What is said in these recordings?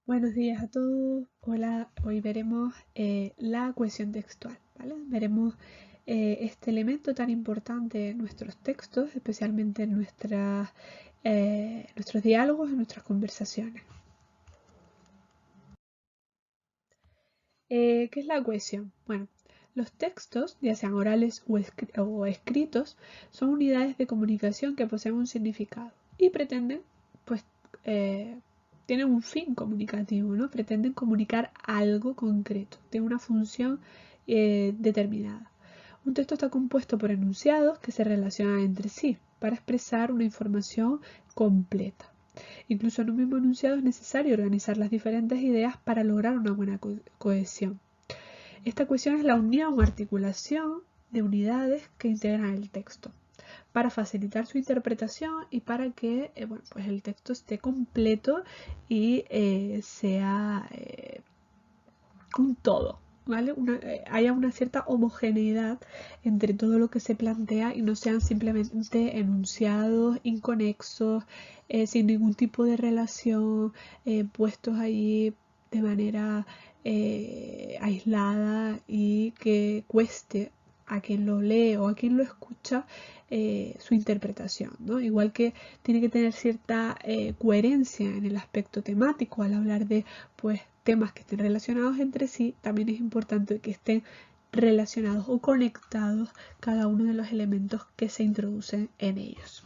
Buenos días a todos. Hola, hoy veremos la cohesión textual, ¿vale? Veremos este elemento tan importante en nuestros textos, especialmente en nuestros diálogos, en nuestras conversaciones. ¿Qué es la cohesión? Bueno, los textos, ya sean orales o escritos, son unidades de comunicación que poseen un significado y pretenden, pues, tienen un fin comunicativo, ¿no? Pretenden comunicar algo concreto, tienen una función determinada. Un texto está compuesto por enunciados que se relacionan entre sí para expresar una información completa. Incluso en un mismo enunciado es necesario organizar las diferentes ideas para lograr una buena cohesión. Esta cohesión es la unión o articulación de unidades que integran el texto para facilitar su interpretación y para que pues el texto esté completo y sea un todo, ¿vale? Haya una cierta homogeneidad entre todo lo que se plantea y no sean simplemente enunciados inconexos, sin ningún tipo de relación, puestos allí de manera aislada y que cueste a quien lo lee o a quien lo escucha su interpretación, ¿no? Igual que tiene que tener cierta coherencia en el aspecto temático al hablar de pues temas que estén relacionados entre sí, también es importante que estén relacionados o conectados cada uno de los elementos que se introducen en ellos.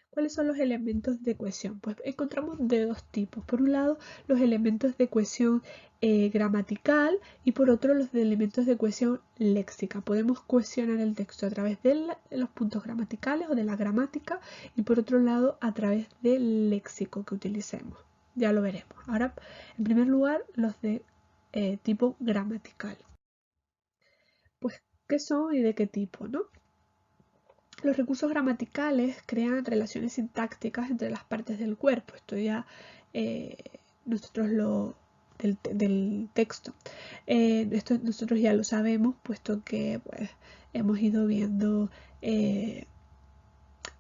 ¿Cuáles son los elementos de cohesión? Pues encontramos de dos tipos. Por un lado, los elementos de cohesión gramatical y por otro, los elementos de cohesión léxica. Podemos cohesionar el texto a través de los puntos gramaticales o de la gramática y por otro lado, a través del léxico que utilicemos. Ya lo veremos. Ahora, en primer lugar, los de tipo gramatical. Pues, ¿qué son y de qué tipo, no? Los recursos gramaticales crean relaciones sintácticas entre las partes del cuerpo. Esto ya eh, nosotros del texto. Esto nosotros ya lo sabemos, puesto que pues, hemos ido viendo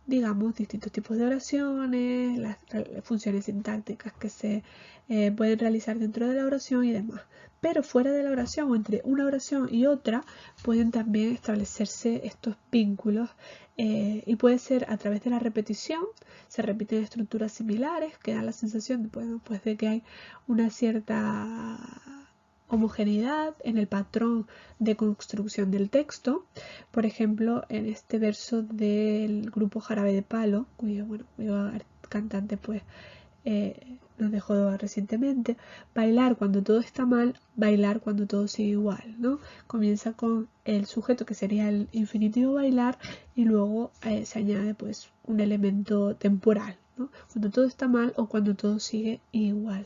digamos, distintos tipos de oraciones, las funciones sintácticas que se pueden realizar dentro de la oración y demás. Pero fuera de la oración o entre una oración y otra pueden también establecerse estos vínculos y puede ser a través de la repetición, se repiten estructuras similares que dan la sensación de, bueno, pues de que hay una cierta homogeneidad en el patrón de construcción del texto. Por ejemplo, en este verso del grupo Jarabe de Palo, cuyo cantante pues nos dejó recientemente, bailar cuando todo está mal, bailar cuando todo sigue igual, ¿no? Comienza con el sujeto que sería el infinitivo bailar y luego se añade pues un elemento temporal, ¿no? Cuando todo está mal o cuando todo sigue igual.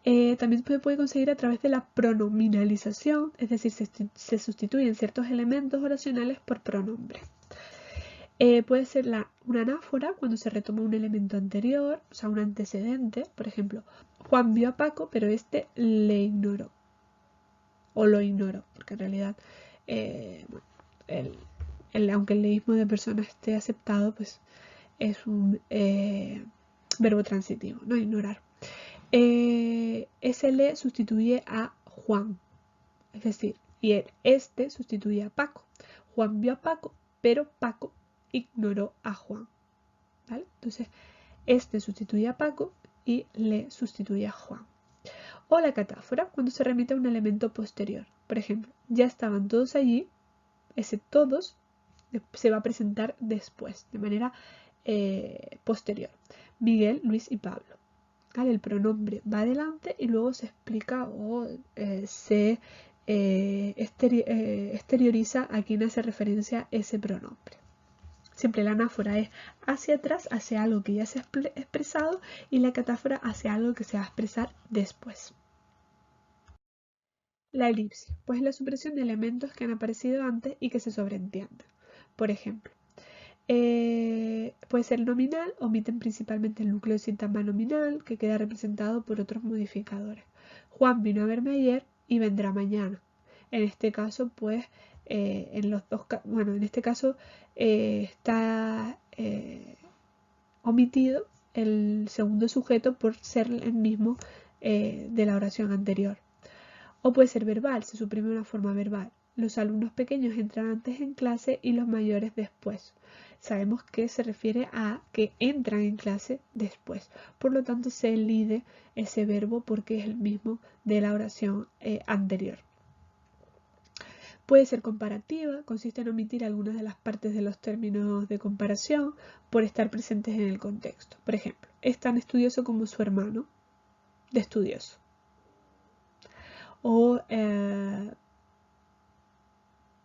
También se puede conseguir a través de la pronominalización, es decir, se sustituyen ciertos elementos oracionales por pronombres. Puede ser una anáfora cuando se retoma un elemento anterior, o sea, un antecedente. Por ejemplo, Juan vio a Paco, pero este le ignoró. O lo ignoró, porque en realidad, bueno, aunque el leísmo de persona esté aceptado, pues es un verbo transitivo, no ignorar. Ese le sustituye a Juan, es decir, y el este sustituye a Paco. Juan vio a Paco, pero Paco ignoró a Juan, ¿vale? Entonces, este sustituye a Paco y le sustituye a Juan. O la catáfora, cuando se remite a un elemento posterior. Por ejemplo, ya estaban todos allí, ese todos se va a presentar después, de manera posterior. Miguel, Luis y Pablo. ¿Vale? El pronombre va adelante y luego se explica o se exterioriza a quién hace referencia ese pronombre. Siempre la anáfora es hacia atrás, hacia algo que ya se ha expresado, y la catáfora hacia algo que se va a expresar después. La elipsis, pues es la supresión de elementos que han aparecido antes y que se sobreentienden. Por ejemplo, puede ser nominal, omiten principalmente el núcleo de sintagma nominal, que queda representado por otros modificadores. Juan vino a verme ayer y vendrá mañana. En este caso, pues, en este caso está omitido el segundo sujeto por ser el mismo de la oración anterior. O puede ser verbal, se suprime una forma verbal. Los alumnos pequeños entran antes en clase y los mayores después. Sabemos que se refiere a que entran en clase después. Por lo tanto, se elide ese verbo porque es el mismo de la oración anterior. Puede ser comparativa, consiste en omitir algunas de las partes de los términos de comparación por estar presentes en el contexto. Por ejemplo, es tan estudioso como su hermano de estudioso. O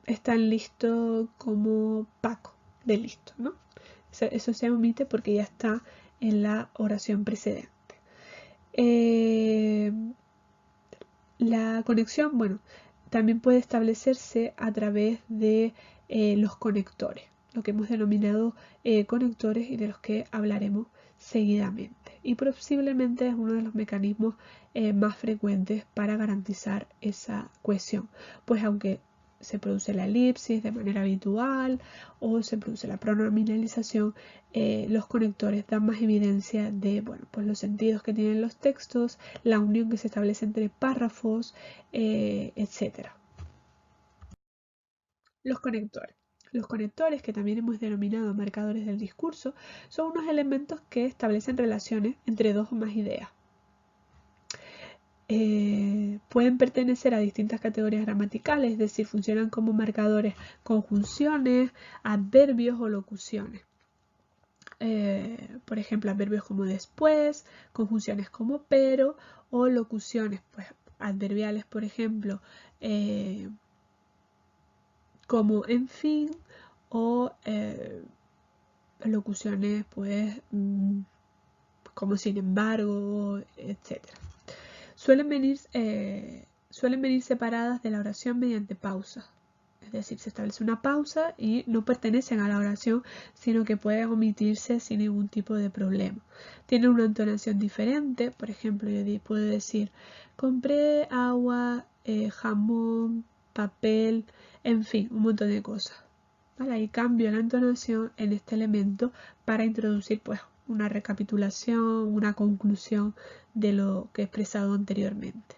es tan listo como Paco de listo, ¿no? Eso se omite porque ya está en la oración precedente. La conexión, bueno, también puede establecerse a través de los conectores, lo que hemos denominado conectores y de los que hablaremos seguidamente. Y posiblemente es uno de los mecanismos más frecuentes para garantizar esa cohesión, pues aunque se produce la elipsis de manera habitual o se produce la pronominalización, los conectores dan más evidencia de pues los sentidos que tienen los textos, la unión que se establece entre párrafos, etc. Los conectores. Los conectores, que también hemos denominado marcadores del discurso, son unos elementos que establecen relaciones entre dos o más ideas. Pueden pertenecer a distintas categorías gramaticales, es decir, funcionan como marcadores conjunciones, adverbios o locuciones. Por ejemplo, adverbios como después, conjunciones como pero o locuciones pues, adverbiales, por ejemplo, como en fin o locuciones pues como sin embargo, etc. Suelen venir separadas de la oración mediante pausas. Es decir, se establece una pausa y no pertenecen a la oración, sino que pueden omitirse sin ningún tipo de problema. Tienen una entonación diferente. Por ejemplo, yo puedo decir, compré agua, jamón, papel, en fin, un montón de cosas. ¿Vale? Ahí cambio la entonación en este elemento para introducir pues una recapitulación, una conclusión de lo que he expresado anteriormente.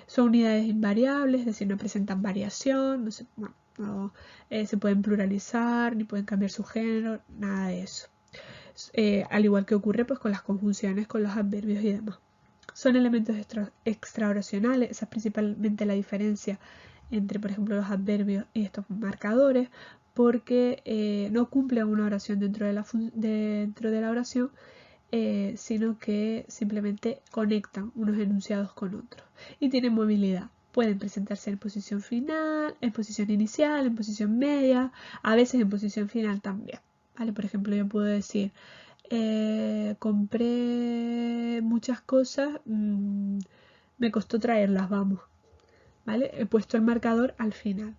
Son unidades invariables, es decir, no presentan variación, no se pueden pluralizar, ni pueden cambiar su género, nada de eso. Al igual que ocurre pues, con las conjunciones, con los adverbios y demás. Son elementos extraoracionales, esa es principalmente la diferencia entre, por ejemplo, los adverbios y estos marcadores, porque no cumplen una oración dentro de la oración, sino que simplemente conectan unos enunciados con otros y tienen movilidad. Pueden presentarse en posición final, en posición inicial, en posición media, a veces en posición final también. ¿Vale? Por ejemplo, yo puedo decir, compré muchas cosas, me costó traerlas, vamos. ¿Vale? He puesto el marcador al final.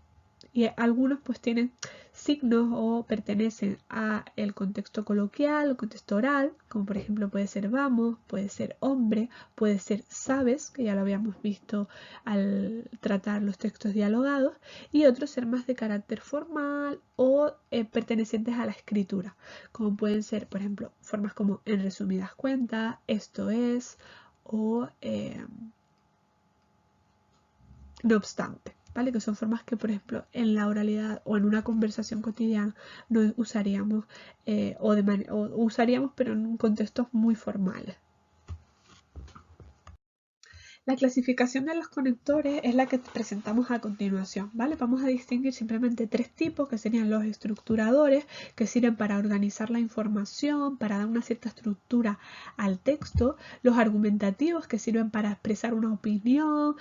Y algunos pues tienen signos o pertenecen a el contexto coloquial o contexto oral, como por ejemplo puede ser vamos, puede ser hombre, puede ser sabes, que ya lo habíamos visto al tratar los textos dialogados, y otros ser más de carácter formal o pertenecientes a la escritura, como pueden ser por ejemplo formas como en resumidas cuentas, esto es, o no obstante, ¿vale? Que son formas que, por ejemplo, en la oralidad o en una conversación cotidiana no usaríamos o usaríamos, pero en contextos muy formales. La clasificación de los conectores es la que presentamos a continuación, ¿vale? Vamos a distinguir simplemente tres tipos, que serían los estructuradores, que sirven para organizar la información, para dar una cierta estructura al texto, los argumentativos, que sirven para expresar una opinión,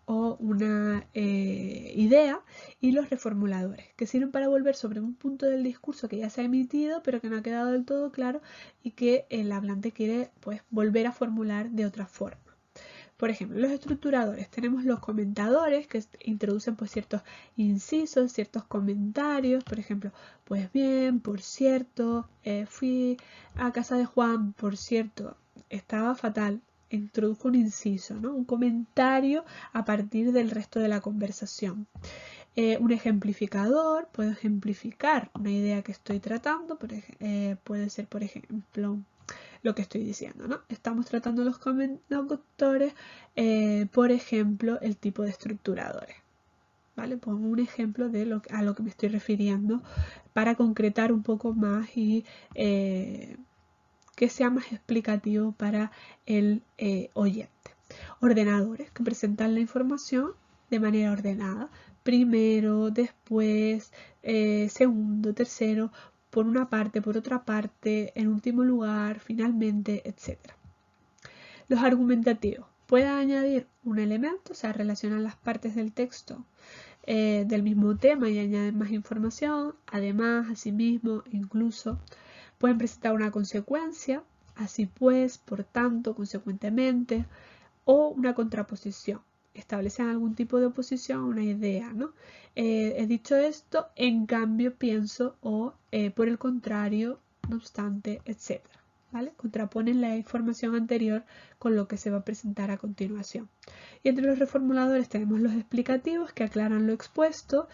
o una idea, y los reformuladores, que sirven para volver sobre un punto del discurso que ya se ha emitido pero que no ha quedado del todo claro y que el hablante quiere pues volver a formular de otra forma. Por ejemplo, los estructuradores, tenemos los comentadores que introducen pues ciertos incisos, ciertos comentarios, por ejemplo, pues bien, por cierto, fui a casa de Juan, por cierto, estaba fatal. Introdujo un inciso, ¿no? Un comentario a partir del resto de la conversación. Un ejemplificador, puedo ejemplificar una idea que estoy tratando, puede ser, por ejemplo, lo que estoy diciendo, ¿no? Estamos tratando los conectores, por ejemplo, el tipo de estructuradores. ¿Vale? Pongo un ejemplo de a lo que me estoy refiriendo para concretar un poco más y que sea más explicativo para el oyente. Ordenadores que presentan la información de manera ordenada. Primero, después, segundo, tercero, por una parte, por otra parte, en último lugar, finalmente, etc. Los argumentativos. Pueden añadir un elemento, o sea, relacionan las partes del texto del mismo tema y añaden más información, además, asimismo, incluso. Pueden presentar una consecuencia, así pues, por tanto, consecuentemente, o una contraposición. Establecen algún tipo de oposición a una idea, ¿no? He dicho esto, en cambio pienso, o por el contrario, no obstante, etc. ¿Vale? Contraponen la información anterior con lo que se va a presentar a continuación. Y entre los reformuladores tenemos los explicativos que aclaran lo expuesto.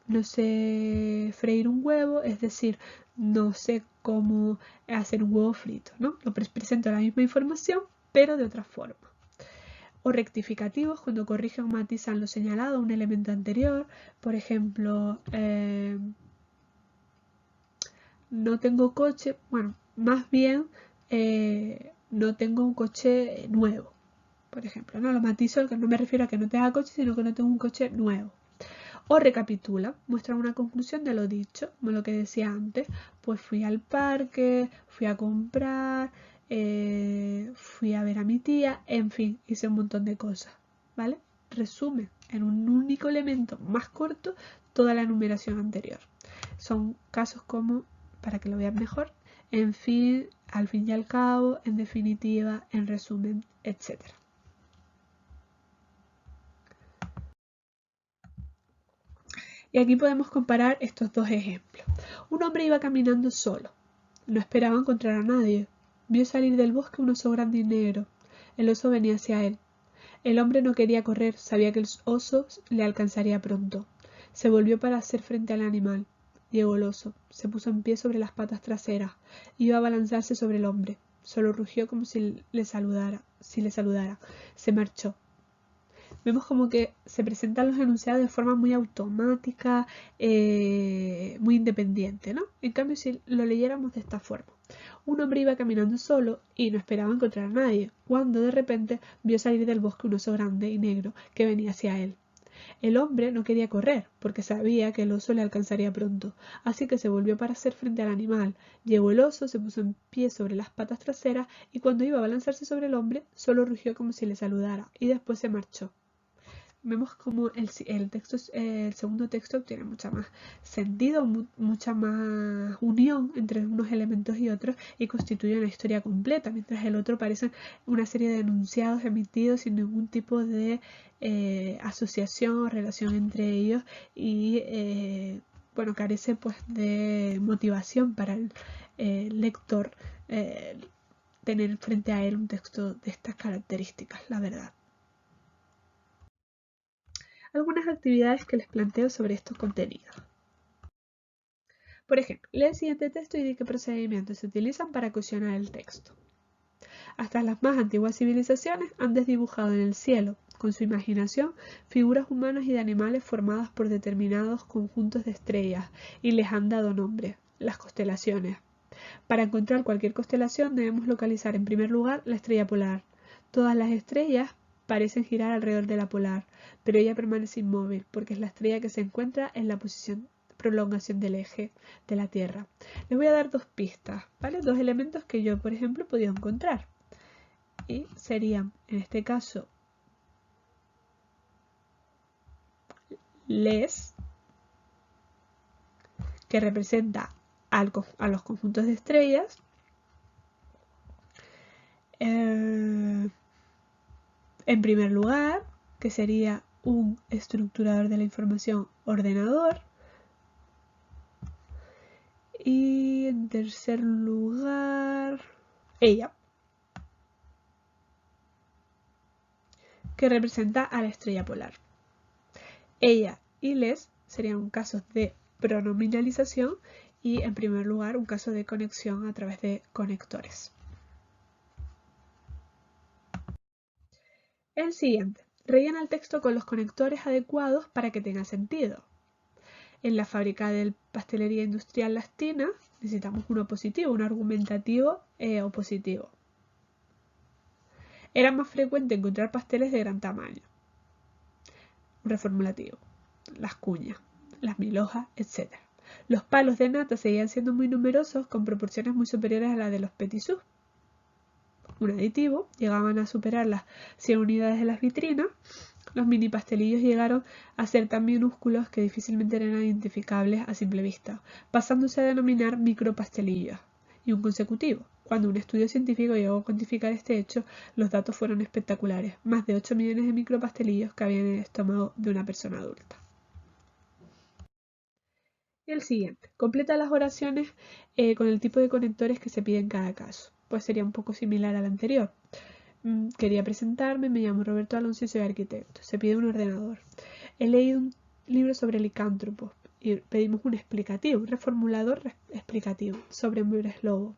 No sé freír un huevo, es decir, no sé cómo hacer un huevo frito, ¿no? Lo presento la misma información, pero de otra forma. O rectificativos cuando corrigen o matizan lo señalado a un elemento anterior. Por ejemplo, no tengo coche, bueno, más bien no tengo un coche nuevo, por ejemplo, ¿no? Lo matizo, que no me refiero a que no tenga coche, sino que no tengo un coche nuevo. O recapitula, muestra una conclusión de lo dicho, como lo que decía antes, pues fui al parque, fui a comprar, fui a ver a mi tía, en fin, hice un montón de cosas, ¿vale? Resume en un único elemento más corto toda la enumeración anterior. Son casos como, para que lo vean mejor, en fin, al fin y al cabo, en definitiva, en resumen, etc. Y aquí podemos comparar estos dos ejemplos. Un hombre iba caminando solo. No esperaba encontrar a nadie. Vio salir del bosque un oso grande y negro. El oso venía hacia él. El hombre no quería correr, sabía que el oso le alcanzaría pronto. Se volvió para hacer frente al animal. Llegó el oso, se puso en pie sobre las patas traseras. Iba a balanzarse sobre el hombre. Solo rugió como si le saludara. Se marchó. Vemos como que se presentan los enunciados de forma muy automática, muy independiente, ¿no? En cambio, si lo leyéramos de esta forma. Un hombre iba caminando solo y no esperaba encontrar a nadie, cuando de repente vio salir del bosque un oso grande y negro que venía hacia él. El hombre no quería correr, porque sabía que el oso le alcanzaría pronto, así que se volvió para hacer frente al animal. Llegó el oso, se puso en pie sobre las patas traseras y cuando iba a balanzarse sobre el hombre, solo rugió como si le saludara y después se marchó. Vemos como el segundo texto tiene mucha más sentido, mucha más unión entre unos elementos y otros y constituye una historia completa, mientras el otro parece una serie de enunciados emitidos sin ningún tipo de asociación o relación entre ellos y bueno, carece pues de motivación para el lector tener frente a él un texto de estas características, la verdad. Algunas actividades que les planteo sobre estos contenidos. Por ejemplo, lee el siguiente texto y di qué procedimientos se utilizan para cohesionar el texto. Hasta las más antiguas civilizaciones han desdibujado en el cielo, con su imaginación, figuras humanas y de animales formadas por determinados conjuntos de estrellas y les han dado nombre, las constelaciones. Para encontrar cualquier constelación debemos localizar en primer lugar la estrella polar. Todas las estrellas parecen girar alrededor de la polar, pero ella permanece inmóvil porque es la estrella que se encuentra en la posición prolongación del eje de la Tierra. Les voy a dar dos pistas, ¿vale? Dos elementos que yo, por ejemplo, he podido encontrar. Y serían, en este caso, les, que representa a los conjuntos de estrellas. En primer lugar, que sería un estructurador de la información ordenador. Y en tercer lugar, ella, que representa a la estrella polar. Ella y les serían casos de pronominalización y, en primer lugar, un caso de conexión a través de conectores. El siguiente. Rellena el texto con los conectores adecuados para que tenga sentido. En la fábrica de pastelería industrial Las Tinas necesitamos un opositivo, un argumentativo opositivo. Era más frecuente encontrar pasteles de gran tamaño. Un reformulativo. Las cuñas, las mil hojas, etc. Los palos de nata seguían siendo muy numerosos con proporciones muy superiores a las de los petit sous. Un aditivo, llegaban a superar las 100 unidades de las vitrinas. Los mini pastelillos llegaron a ser tan minúsculos que difícilmente eran identificables a simple vista, pasándose a denominar micropastelillos. Y un consecutivo. Cuando un estudio científico llegó a cuantificar este hecho, los datos fueron espectaculares. Más de 8 millones de micropastelillos cabían en el estómago de una persona adulta. Y el siguiente. Completa las oraciones con el tipo de conectores que se pide en cada caso. Pues sería un poco similar al anterior. Quería presentarme, me llamo Roberto Alonso y soy arquitecto. Se pide un ordenador. He leído un libro sobre licántropos y pedimos un explicativo, un reformulador explicativo sobre hombres lobo.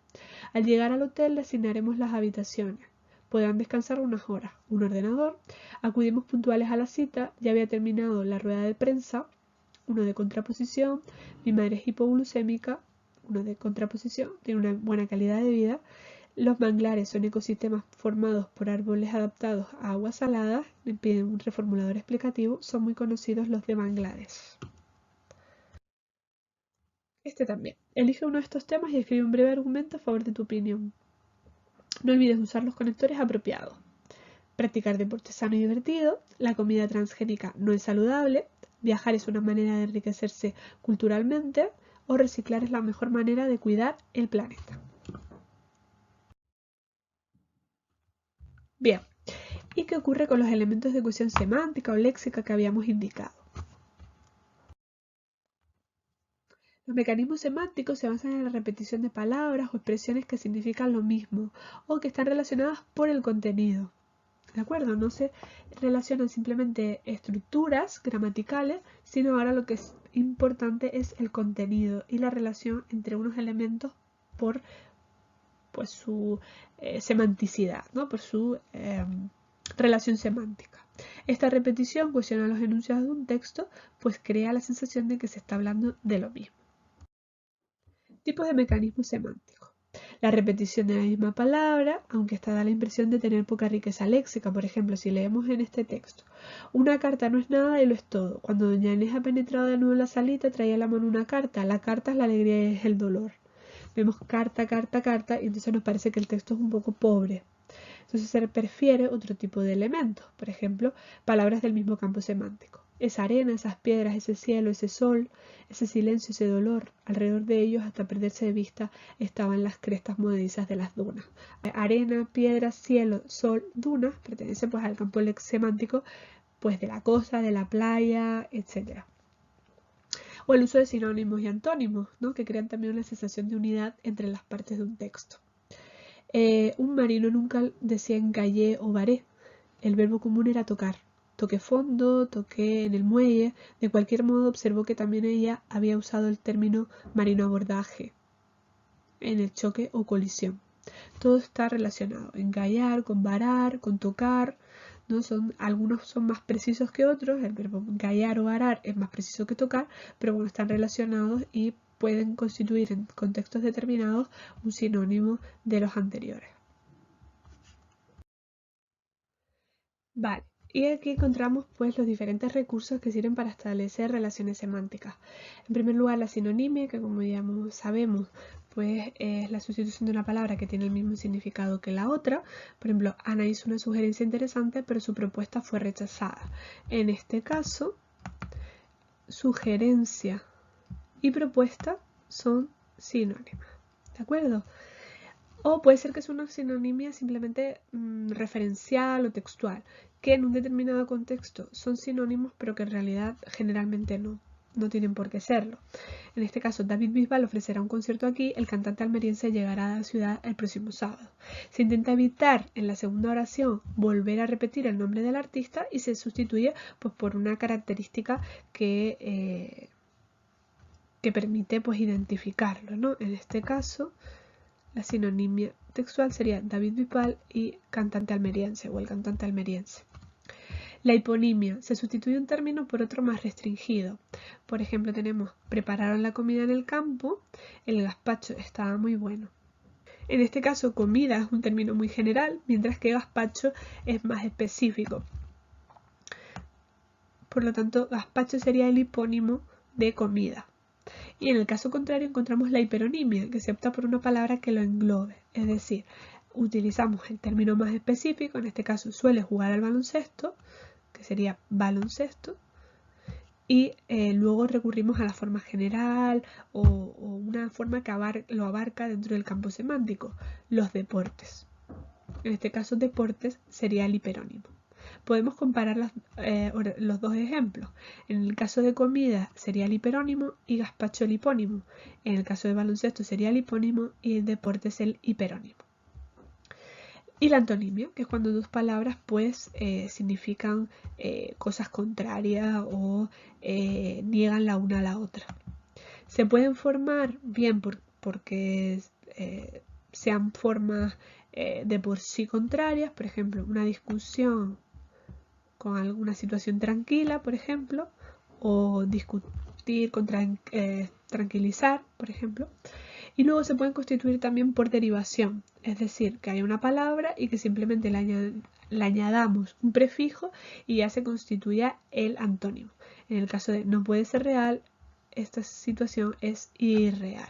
Al llegar al hotel le asignaremos las habitaciones. Podrán descansar unas horas. Un ordenador. Acudimos puntuales a la cita. Ya había terminado la rueda de prensa. Uno de contraposición. Mi madre es hipoglucémica. Uno de contraposición. Tiene una buena calidad de vida. Los manglares son ecosistemas formados por árboles adaptados a aguas saladas. Me piden un reformulador explicativo. Son muy conocidos los de manglares. Este también. Elige uno de estos temas y escribe un breve argumento a favor de tu opinión. No olvides usar los conectores apropiados. Practicar deporte sano y divertido. La comida transgénica no es saludable. Viajar es una manera de enriquecerse culturalmente. O reciclar es la mejor manera de cuidar el planeta. Bien. ¿Y qué ocurre con los elementos de cohesión semántica o léxica que habíamos indicado? Los mecanismos semánticos se basan en la repetición de palabras o expresiones que significan lo mismo o que están relacionadas por el contenido. ¿De acuerdo? No se relacionan simplemente estructuras gramaticales, sino ahora lo que es importante es el contenido y la relación entre unos elementos por pues, su semanticidad, ¿no? Por su relación semántica. Esta repetición cohesiona los enunciados de un texto, pues crea la sensación de que se está hablando de lo mismo. Tipos de mecanismos semánticos. La repetición de la misma palabra, aunque esta da la impresión de tener poca riqueza léxica. Por ejemplo, si leemos en este texto, una carta no es nada y lo es todo. Cuando doña Inés ha penetrado de nuevo en la salita, traía en la mano una carta. La carta es la alegría y es el dolor. Vemos carta, carta, carta y entonces nos parece que el texto es un poco pobre. Entonces se prefiere otro tipo de elementos. Por ejemplo, palabras del mismo campo semántico. Esa arena, esas piedras, ese cielo, ese sol, ese silencio, ese dolor. Alrededor de ellos, hasta perderse de vista, estaban las crestas movedizas de las dunas. Arena, piedra, cielo, sol, dunas, pertenecen pues al campo semántico pues de la costa, de la playa, etc. O el uso de sinónimos y antónimos, ¿no? Que crean también una sensación de unidad entre las partes de un texto. Un marino nunca decía engallé o varé. El verbo común era tocar. Toqué fondo, toqué en el muelle. De cualquier modo observó que también ella había usado el término marino abordaje en el choque o colisión. Todo está relacionado. Engallar, con varar, con tocar. ¿No? Algunos son más precisos que otros. El verbo engallar o varar es más preciso que tocar, pero bueno, están relacionados y pueden constituir en contextos determinados un sinónimo de los anteriores. Vale, y aquí encontramos pues los diferentes recursos que sirven para establecer relaciones semánticas. En primer lugar, la sinonimia, que como ya sabemos, pues es la sustitución de una palabra que tiene el mismo significado que la otra. Por ejemplo, Ana hizo una sugerencia interesante, pero su propuesta fue rechazada. En este caso, sugerencia y propuesta son sinónimas. ¿De acuerdo? O puede ser que es una sinonimia simplemente referencial o textual, que en un determinado contexto son sinónimos, pero que en realidad generalmente no. no tienen por qué serlo. En este caso, David Bisbal ofrecerá un concierto aquí, el cantante almeriense llegará a la ciudad el próximo sábado. Se intenta evitar en la segunda oración volver a repetir el nombre del artista y se sustituye pues, por una característica que permite pues, identificarlo, ¿no? En este caso, la sinonimia textual sería David Bisbal y cantante almeriense o el cantante almeriense. La hiponimia se sustituye un término por otro más restringido. Por ejemplo, tenemos prepararon la comida en el campo, el gazpacho estaba muy bueno. En este caso, comida es un término muy general, mientras que gazpacho es más específico. Por lo tanto, gazpacho sería el hipónimo de comida. Y en el caso contrario encontramos la hiperonimia, que se opta por una palabra que lo englobe, es decir, utilizamos el término más específico, en este caso suele jugar al baloncesto, que sería baloncesto, y luego recurrimos a la forma general o una forma que lo abarca dentro del campo semántico, los deportes. En este caso deportes sería el hiperónimo. Podemos comparar los dos ejemplos. En el caso de comida sería el hiperónimo y gazpacho el hipónimo. En el caso de baloncesto sería el hipónimo y el deportes el hiperónimo. Y la antonimia, que es cuando dos palabras pues significan cosas contrarias o niegan la una a la otra. Se pueden formar bien porque sean formas de por sí contrarias, por ejemplo, una discusión con alguna situación tranquila, por ejemplo, o discutir con tranquilizar, por ejemplo. Y luego se pueden constituir también por derivación, es decir, que hay una palabra y que simplemente le añadamos un prefijo y ya se constituya el antónimo. En el caso de no puede ser real, esta situación es irreal.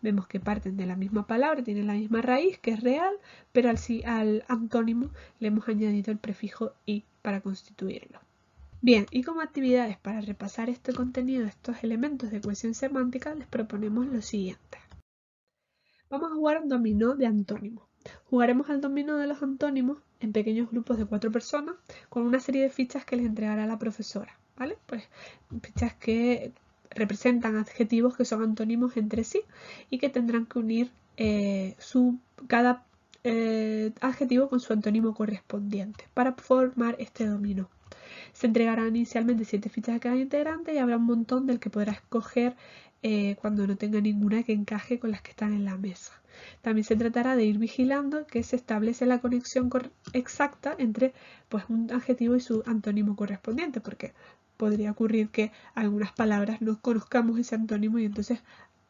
Vemos que parten de la misma palabra, tienen la misma raíz, que es real, pero al antónimo le hemos añadido el prefijo y para constituirlo. Bien, y como actividades para repasar este contenido, estos elementos de cohesión semántica, les proponemos lo siguiente. Vamos a jugar un dominó de antónimos. Jugaremos al dominó de los antónimos en pequeños grupos de 4 personas con una serie de fichas que les entregará la profesora, ¿vale? Pues fichas que representan adjetivos que son antónimos entre sí y que tendrán que unir cada adjetivo con su antónimo correspondiente para formar este dominó. Se entregarán inicialmente 7 fichas a cada integrante y habrá un montón del que podrá escoger cuando no tenga ninguna que encaje con las que están en la mesa. También se tratará de ir vigilando que se establece la conexión exacta entre pues, un adjetivo y su antónimo correspondiente, porque podría ocurrir que algunas palabras no conozcamos ese antónimo y entonces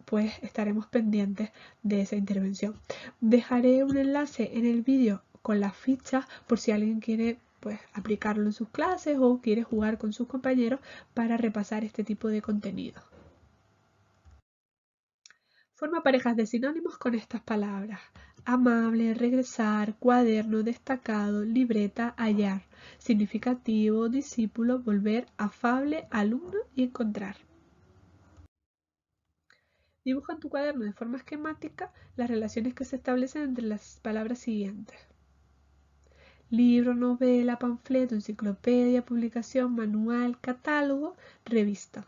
pues estaremos pendientes de esa intervención. Dejaré un enlace en el vídeo con las fichas por si alguien quiere pues aplicarlo en sus clases o quiere jugar con sus compañeros para repasar este tipo de contenido. Forma parejas de sinónimos con estas palabras: amable, regresar, cuaderno, destacado, libreta, hallar, significativo, discípulo, volver, afable, alumno y encontrar. Dibuja en tu cuaderno de forma esquemática las relaciones que se establecen entre las palabras siguientes: libro, novela, panfleto, enciclopedia, publicación, manual, catálogo, revista.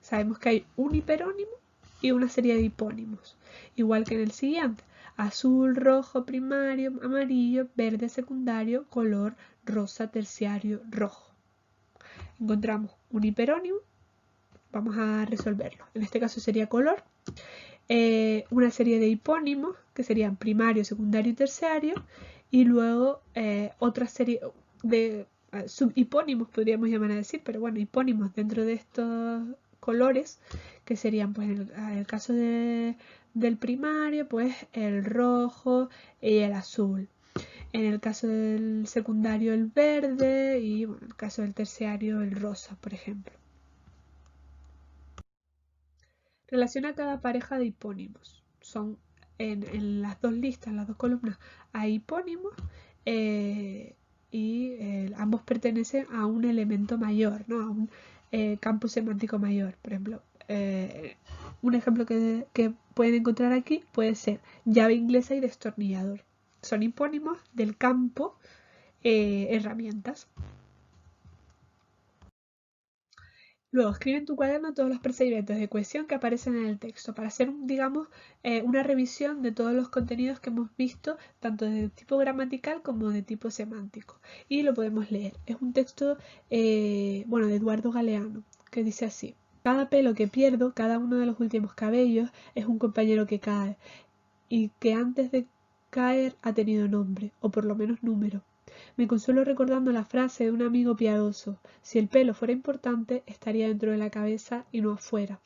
Sabemos que hay un hiperónimo y una serie de hipónimos, igual que en el siguiente: azul, rojo, primario, amarillo, verde, secundario, color, rosa, terciario, rojo. Encontramos un hiperónimo, vamos a resolverlo. En este caso sería color. Una serie de hipónimos que serían primario, secundario y terciario, y luego otra serie de subhipónimos, podríamos llamar a decir, pero bueno, hipónimos dentro de estos colores, que serían pues en el caso del primario pues el rojo y el azul, en el caso del secundario el verde y bueno, en el caso del terciario el rosa, por ejemplo. Relaciona cada pareja de hipónimos. Son en las dos listas, las dos columnas, hay hipónimos y ambos pertenecen a un elemento mayor, ¿no? A un campo semántico mayor. Por ejemplo, un ejemplo que pueden encontrar aquí puede ser llave inglesa y destornillador. Son hipónimos del campo herramientas. Luego, escribe en tu cuaderno todos los procedimientos de cohesión que aparecen en el texto para hacer, digamos, una revisión de todos los contenidos que hemos visto, tanto de tipo gramatical como de tipo semántico. Y lo podemos leer. Es un texto, bueno, de Eduardo Galeano, que dice así. Cada pelo que pierdo, cada uno de los últimos cabellos, es un compañero que cae, y que antes de caer ha tenido nombre, o por lo menos número. Me consuelo recordando la frase de un amigo piadoso: si el pelo fuera importante, estaría dentro de la cabeza y no afuera.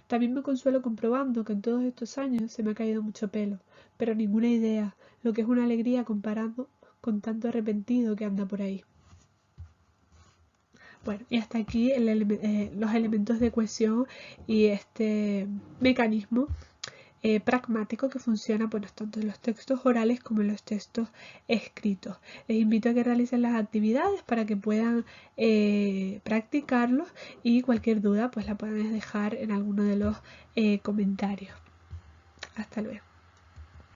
También me consuelo comprobando que en todos estos años se me ha caído mucho pelo, pero ninguna idea, lo que es una alegría comparando con tanto arrepentido que anda por ahí. Bueno, y hasta aquí los elementos de cohesión y este mecanismo pragmático que funciona, bueno, tanto en los textos orales como en los textos escritos. Les invito a que realicen las actividades para que puedan practicarlos, y cualquier duda pues la pueden dejar en alguno de los comentarios. Hasta luego.